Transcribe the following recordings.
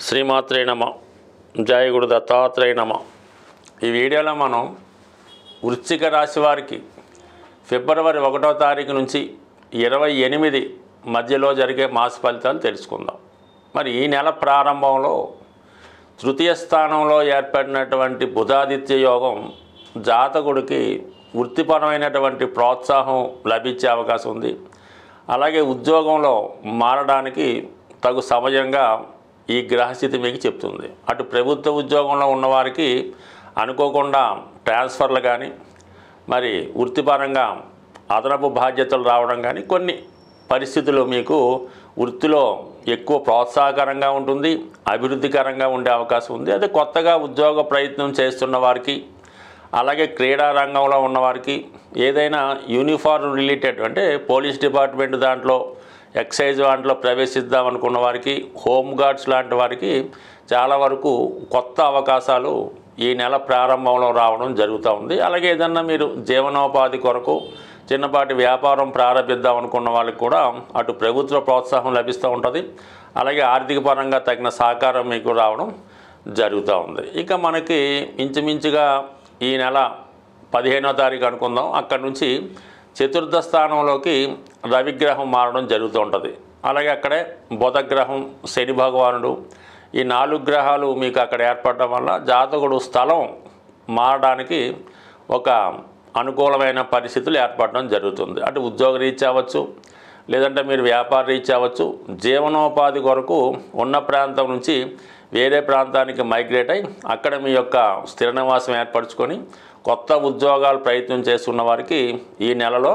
శ్రీమాత్రే నమ. జయ గురు దత్తాత్రేయ నమ. ఈ వీడియోలో మనం వృశ్చిక రాశి వారికి ఫిబ్రవరి 1వ తారీఖు నుంచి 28 మధ్యలో జరిగే మాస ఫలితాలు తెలుసుకుందాం. మరి ఈ నెల ప్రారంభంలో తృతీయ స్థానంలో ఏర్పడినటువంటి బుధాదిత్య యోగం జాతకుడికి వృత్తిపరమైనటువంటి ప్రోత్సాహం లభించే అవకాశం ఉంది. అలాగే ఉద్యోగంలో మారడానికి తగు సమయంగా ఈ గ్రహస్థితి మీకు చెప్తుంది. అటు ప్రభుత్వ ఉద్యోగంలో ఉన్నవారికి అనుకోకుండా ట్రాన్స్ఫర్లు కానీ, మరి వృత్తిపరంగా అదనపు బాధ్యతలు రావడం కానీ, కొన్ని పరిస్థితులు మీకు వృత్తిలో ఎక్కువ ప్రోత్సాహకరంగా ఉంటుంది, అభివృద్ధికరంగా ఉండే అవకాశం ఉంది. అదే కొత్తగా ఉద్యోగ ప్రయత్నం చేస్తున్న వారికి, అలాగే క్రీడా రంగంలో ఉన్నవారికి, ఏదైనా యూనిఫార్మ్ రిలేటెడ్ అంటే పోలీస్ డిపార్ట్మెంట్ దాంట్లో, ఎక్సైజ్ దాంట్లో ప్రవేశిద్దాం అనుకున్న వారికి, హోమ్ గార్డ్స్ లాంటి వారికి చాలా వరకు కొత్త అవకాశాలు ఈ నెల ప్రారంభంలో రావడం జరుగుతూ ఉంది. అలాగే ఏదన్నా మీరు జీవనోపాధి కొరకు చిన్నపాటి వ్యాపారం ప్రారంభిద్దాం అనుకున్న వాళ్ళకి కూడా అటు ప్రభుత్వ ప్రోత్సాహం లభిస్తూ ఉంటుంది. అలాగే ఆర్థిక పరంగా తగిన సహకారం మీకు రావడం జరుగుతూ ఉంది. ఇక మనకి ఇంచుమించుగా ఈ నెల 15వ తారీఖు అనుకుందాం, అక్కడి నుంచి చతుర్థ స్థానంలోకి రవిగ్రహం మారడం జరుగుతూ ఉంటుంది. అలాగే అక్కడే బుధగ్రహం, శని భగవానుడు, ఈ 4 గ్రహాలు మీకు అక్కడ ఏర్పడడం వల్ల జాతకుడు స్థలం మారడానికి ఒక అనుకూలమైన పరిస్థితులు ఏర్పడడం జరుగుతుంది. అటు ఉద్యోగ రీత్యా అవ్వచ్చు, లేదంటే మీరు వ్యాపార రీత్యా అవ్వచ్చు, జీవనోపాధి కొరకు ఉన్న ప్రాంతం నుంచి వేరే ప్రాంతానికి మైగ్రేట్ అయ్యి అక్కడ మీ యొక్క స్థిర నివాసం ఏర్పరచుకొని కొత్త ఉద్యోగాలు ప్రయత్నం చేస్తున్న వారికి ఈ నెలలో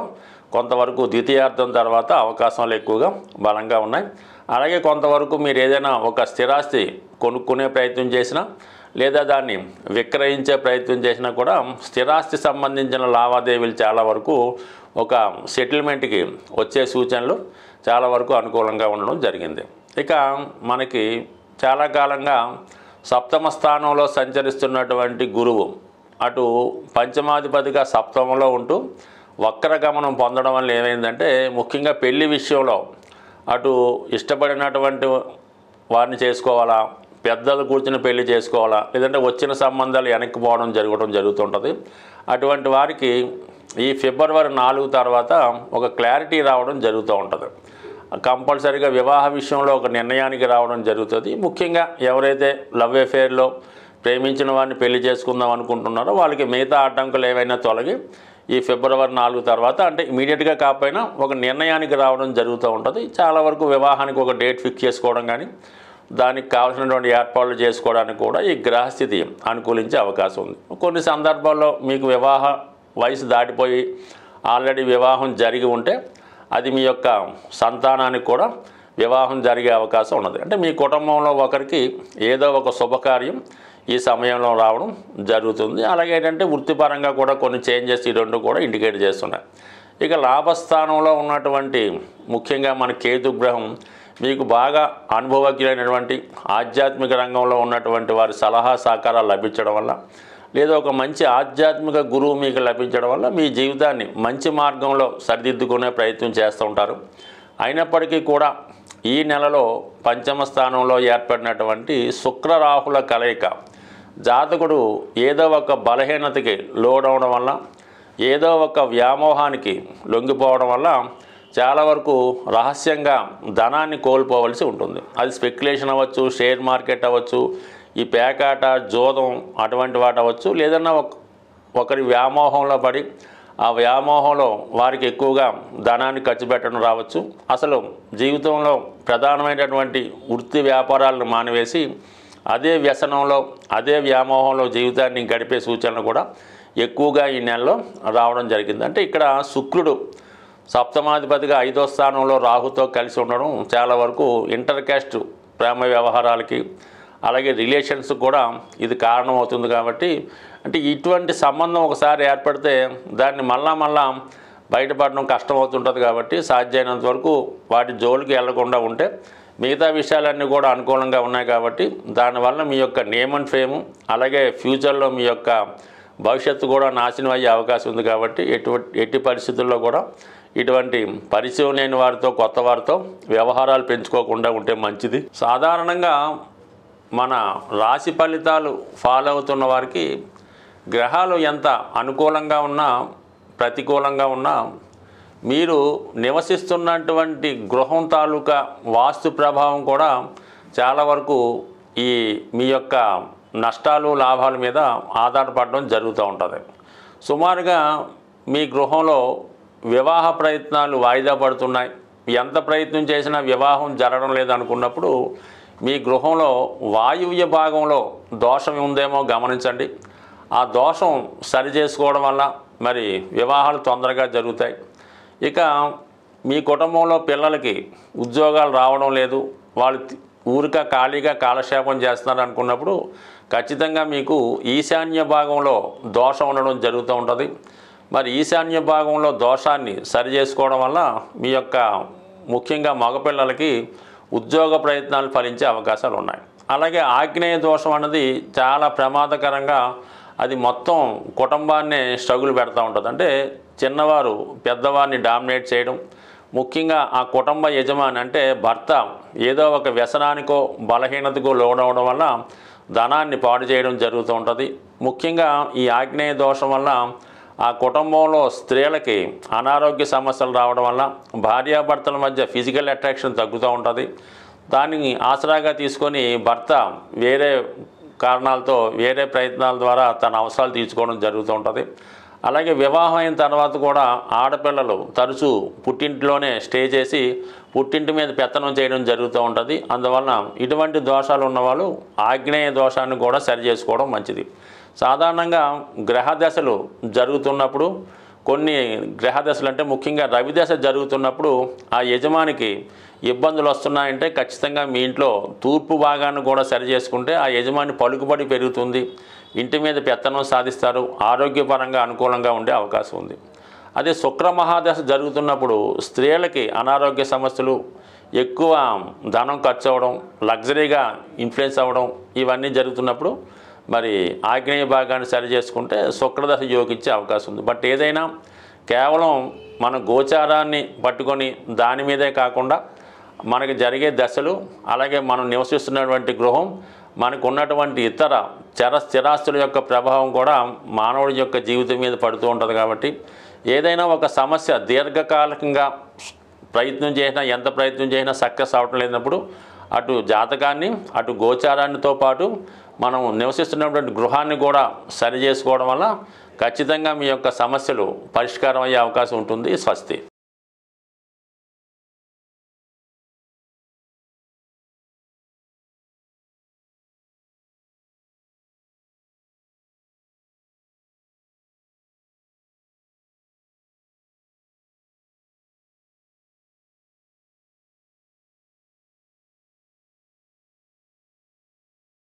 కొంతవరకు ద్వితీయార్థం తర్వాత అవకాశాలు ఎక్కువగా బలంగా ఉన్నాయి. అలాగే కొంతవరకు మీరు ఏదైనా ఒక స్థిరాస్తి కొనుక్కునే ప్రయత్నం చేసినా, లేదా దాన్ని విక్రయించే ప్రయత్నం చేసినా కూడా స్థిరాస్తి సంబంధించిన లావాదేవీలు చాలా వరకు ఒక సెటిల్మెంట్కి వచ్చే సూచనలు చాలా వరకు అనుకూలంగా ఉండడం జరిగింది. ఇక మనకి చాలా కాలంగా సప్తమ స్థానంలో సంచరిస్తున్నటువంటి గురువు అటు పంచమాధిపతిగా సప్తమంలో ఉంటూ వక్రగమనం పొందడం వల్ల ఏమైందంటే, ముఖ్యంగా పెళ్లి విషయంలో అటు ఇష్టపడినటువంటి వారిని చేసుకోవాలా, పెద్దలు కూర్చుని పెళ్లి చేసుకోవాలా, లేదంటే వచ్చిన సంబంధాలు వెనక్కిపోవడం జరుగుతుంటుంది. అటువంటి వారికి ఈ ఫిబ్రవరి 4 తర్వాత ఒక క్లారిటీ రావడం జరుగుతూ ఉంటుంది. కంపల్సరీగా వివాహ విషయంలో ఒక నిర్ణయానికి రావడం జరుగుతుంది. ముఖ్యంగా ఎవరైతే లవ్ అఫేర్లో ప్రేమించిన వారిని పెళ్లి చేసుకుందాం అనుకుంటున్నారో వాళ్ళకి మిగతా అడ్డంకులు ఏవైనా తొలగి ఈ ఫిబ్రవరి 4 తర్వాత, అంటే ఇమీడియట్గా కాకపోయినా ఒక నిర్ణయానికి రావడం జరుగుతూ ఉంటుంది. చాలా వరకు వివాహానికి ఒక డేట్ ఫిక్స్ చేసుకోవడం కానీ, దానికి కావాల్సినటువంటి ఏర్పాట్లు చేసుకోవడానికి కూడా ఈ గ్రహస్థితి అనుకూలించే అవకాశం ఉంది. కొన్ని సందర్భాల్లో మీకు వివాహ వయసు దాటిపోయి ఆల్రెడీ వివాహం జరిగి ఉంటే అది మీ యొక్క సంతానానికి కూడా వివాహం జరిగే అవకాశం ఉన్నది. అంటే మీ కుటుంబంలో ఒకరికి ఏదో ఒక శుభకార్యం ఈ సమయంలో రావడం జరుగుతుంది. అలాగే ఏంటంటే వృత్తిపరంగా కూడా కొన్ని చేంజెస్ ఈ రెండు కూడా ఇండికేట్ చేస్తున్నాయి. ఇక లాభస్థానంలో ఉన్నటువంటి ముఖ్యంగా మన కేతు గ్రహం మీకు బాగా అనుభవజ్ఞులైనటువంటి ఆధ్యాత్మిక రంగంలో ఉన్నటువంటి వారి సలహా సహకారాలు లభించడం వల్ల, లేదా ఒక మంచి ఆధ్యాత్మిక గురువు మీకు లభించడం వల్ల మీ జీవితాన్ని మంచి మార్గంలో సరిదిద్దుకునే ప్రయత్నం చేస్తూ ఉంటారు. అయినప్పటికీ కూడా ఈ నెలలో పంచమ స్థానంలో ఏర్పడినటువంటి శుక్రరాహుల కలయిక జాతకుడు ఏదో ఒక బలహీనతకి లోడవడం వల్ల, ఏదో ఒక వ్యామోహానికి లొంగిపోవడం వల్ల చాలా వరకు రహస్యంగా ధనాన్ని కోల్పోవలసి ఉంటుంది. అది స్పెక్యులేషన్ అవ్వచ్చు, షేర్ మార్కెట్ అవ్వచ్చు, ఈ పేకాట, జోదం అటువంటి వాటి అవ్వచ్చు, లేదన్నా ఒకరి వ్యామోహంలో పడి ఆ వ్యామోహంలో వారికి ఎక్కువగా ధనాన్ని ఖర్చు పెట్టడం రావచ్చు. అసలు జీవితంలో ప్రధానమైనటువంటి వృత్తి వ్యాపారాలను మానివేసి అదే వ్యసనంలో, అదే వ్యామోహంలో జీవితాన్ని గడిపే సూచనలు కూడా ఎక్కువగా ఈ నెలలో రావడం జరిగింది. అంటే ఇక్కడ శుక్రుడు సప్తమాధిపతిగా 5వ స్థానంలో రాహుతో కలిసి ఉండడం చాలా వరకు ఇంటర్ కాస్ట్ ప్రేమ వ్యవహారాలకి, అలాగే రిలేషన్స్ కూడా ఇది కారణమవుతుంది. కాబట్టి అంటే ఇటువంటి సంబంధం ఒకసారి ఏర్పడితే దాన్ని మళ్ళా బయటపడడం కష్టమవుతుంటుంది. కాబట్టి సాధ్యమైనంత వరకు వాటి జోలికి వెళ్లకుండా ఉంటే మిగతా విషయాలన్నీ కూడా అనుకూలంగా ఉన్నాయి. కాబట్టి దానివల్ల మీ యొక్క నేమ్ అండ్ ఫేము, అలాగే ఫ్యూచర్లో మీ యొక్క భవిష్యత్తు కూడా నాశనం అయ్యే అవకాశం ఉంది. కాబట్టి ఎట్టి పరిస్థితుల్లో కూడా ఇటువంటి పరిచయం లేని వారితో, కొత్త వారితో వ్యవహారాలు పెంచుకోకుండా ఉంటే మంచిది. సాధారణంగా మన రాశి ఫలితాలు ఫాలో అవుతున్న వారికి గ్రహాలు ఎంత అనుకూలంగా ఉన్నా ప్రతికూలంగా ఉన్నా మీరు నివసిస్తున్నటువంటి గృహం తాలూకా వాస్తు ప్రభావం కూడా చాలా వరకు ఈ మీ యొక్క నష్టాలు లాభాల మీద ఆధారపడడం జరుగుతూ ఉంటుంది. సుమారుగా మీ గృహంలో వివాహ ప్రయత్నాలు వాయిదా పడుతున్నాయి, ఎంత ప్రయత్నం చేసినా వివాహం జరగడం లేదనుకున్నప్పుడు మీ గృహంలో వాయువ్య భాగంలో దోషం ఉందేమో గమనించండి. ఆ దోషం సరి చేసుకోవడం వల్ల మరి వివాహాలు తొందరగా జరుగుతాయి. ఇక మీ కుటుంబంలో పిల్లలకి ఉద్యోగాలు రావడం లేదు, వాళ్ళు ఊరిక ఖాళీగా కాలక్షేపం చేస్తున్నారు అనుకున్నప్పుడు ఖచ్చితంగా మీకు ఈశాన్య భాగంలో దోషం ఉండడం జరుగుతూ ఉంటుంది. మరి ఈశాన్య భాగంలో దోషాన్ని సరి చేసుకోవడం వల్ల మీ యొక్క ముఖ్యంగా మగపిల్లలకి ఉద్యోగ ప్రయత్నాలు ఫలించే అవకాశాలు ఉన్నాయి. అలాగే ఆగ్నేయ దోషం అన్నది చాలా ప్రమాదకరంగా అది మొత్తం కుటుంబాన్నే స్ట్రగుల్ పెడతా ఉంటుంది. అంటే చిన్నవారు పెద్దవారిని డామినేట్ చేయడం, ముఖ్యంగా ఆ కుటుంబ యజమాని అంటే భర్త ఏదో ఒక వ్యసనానికో బలహీనతకో లోనవడం వల్ల ధనాన్ని పాడు చేయడం జరుగుతూ ఉంటుంది. ముఖ్యంగా ఈ ఆగ్నేయ దోషం వల్ల ఆ కుటుంబంలో స్త్రీలకి అనారోగ్య సమస్యలు రావడం వల్ల భార్యాభర్తల మధ్య ఫిజికల్ అట్రాక్షన్ తగ్గుతూ ఉంటుంది. దాన్ని ఆసరాగా తీసుకొని భర్త వేరే కారణాలతో వేరే ప్రయత్నాల ద్వారా తన అవసరాలు తీర్చుకోవడం జరుగుతూ ఉంటుంది. అలాగే వివాహం అయిన తర్వాత కూడా ఆడపిల్లలు తరచూ పుట్టింటిలోనే స్టే చేసి పుట్టింటి మీద పెత్తనం చేయడం జరుగుతూ ఉంటుంది. అందువలన ఇటువంటి దోషాలు ఉన్నవాళ్ళు ఆగ్నేయ దోషాన్ని కూడా సరి చేసుకోవడం మంచిది. సాధారణంగా గ్రహ దశలు జరుగుతున్నప్పుడు కొన్ని గ్రహ దశలు అంటే ముఖ్యంగా రవి దశ జరుగుతున్నప్పుడు ఆ యజమానికి ఇబ్బందులు వస్తున్నాయంటే ఖచ్చితంగా మీ ఇంట్లో తూర్పు భాగాన్ని కూడా సరి చేసుకుంటే ఆ యజమాని పలుకుబడి పెరుగుతుంది, ఇంటి మీద పెత్తనం సాధిస్తారు, ఆరోగ్యపరంగా అనుకూలంగా ఉండే అవకాశం ఉంది. అదే శుక్ర మహాదశ జరుగుతున్నప్పుడు స్త్రీలకి అనారోగ్య సమస్యలు, ఎక్కువ ధనం ఖర్చు అవ్వడం, లగ్జరీగా ఇన్ఫ్లుయెన్స్ అవ్వడం ఇవన్నీ జరుగుతున్నప్పుడు మరి ఆగ్నేయ భాగాన్ని సరి చేసుకుంటే శుక్రదశ యోగించే అవకాశం ఉంది. బట్ ఏదైనా కేవలం మన గోచారాన్ని పట్టుకొని దాని మీదే కాకుండా మనకి జరిగే దశలు, అలాగే మనం నివసిస్తున్నటువంటి గృహం, మనకు ఉన్నటువంటి ఇతర స్థిరాస్తుల యొక్క ప్రభావం కూడా మానవుడి యొక్క జీవితం మీద పడుతూ ఉంటుంది. కాబట్టి ఏదైనా ఒక సమస్య దీర్ఘకాలికంగా ప్రయత్నం చేసినా ఎంత ప్రయత్నం చేసినా సక్సెస్ అవటం లేనప్పుడు అటు జాతకాన్ని అటు గోచారాన్నితో పాటు మనం నివసిస్తున్నటువంటి గృహాన్ని కూడా సరి చేసుకోవడం వల్ల ఖచ్చితంగా మీ యొక్క సమస్యలు పరిష్కారం అయ్యే అవకాశం ఉంటుంది. స్వస్తి.